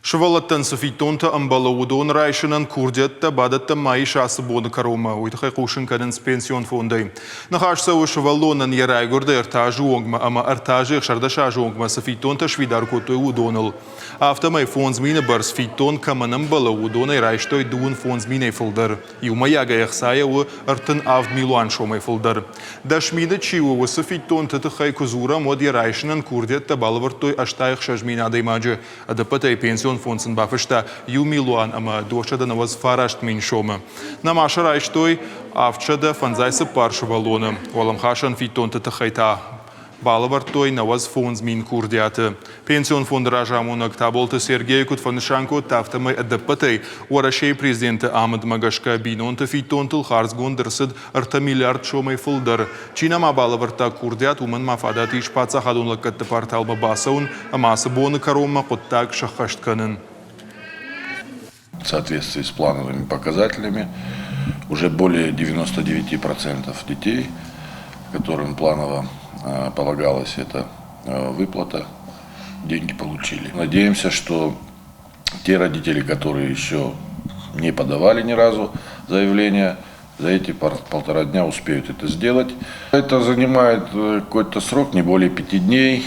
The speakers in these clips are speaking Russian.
Швалаттан софитонта амбалаудон райшынан курдетта бадатта майшасы боны карома уйтахай кушын каденс пенсион фондай. Нахашса у шваллонан ярайгурда эртажу онгма ама эртажи шардашажу онгма софитонта швидар котой удонал. Автомай фонзмина барс фитон каманам балаудона райштой дуун фонзминой фолдар. Юмаяга яхсая у эртен авд милуан шомай фолдар. Дашмина чиу у софитонта тахай кузура мод ярайшынан курдетта балавартой аштайх шажмина даймаджи. Адапатай пенсион фонсен бафышта юмилуан ама дошада наваз фарашт миншома. Намаша райштой авчада фанзайса паршвалона. Валамхашан фитонта тахайта. Балавартой наваз фонз мин курдиата. Пенсион фонд ражамунак таболта Сергей Кутфаншанко тафтамай адапатай. Уарашей президента Амад Магашка бинонта фитонтл харзгондерсад арта миллиард шомай фулдар. Чинама балаварта курдиат уман мафадати шпаца хадунлакатта парталба басаун, амаса бона карома коттак шахаштканен. В соответствии с плановыми показателями уже более 99% детей, которым планово полагалась эта выплата, деньги получили. Надеемся, что те родители, которые еще не подавали ни разу заявление, за эти полтора дня успеют это сделать. Это занимает какой-то срок, не более 5 дней,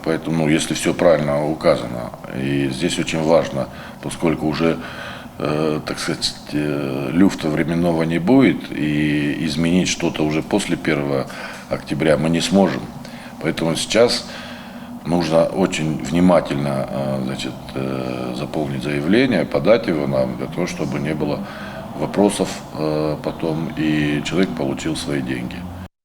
поэтому, если все правильно указано. И здесь очень важно, поскольку уже, так сказать, люфта временного не будет, и изменить что-то уже после 1 октября мы не сможем. Поэтому сейчас нужно очень внимательно, значит, заполнить заявление, подать его нам, для того, чтобы не было вопросов потом, и человек получил свои деньги.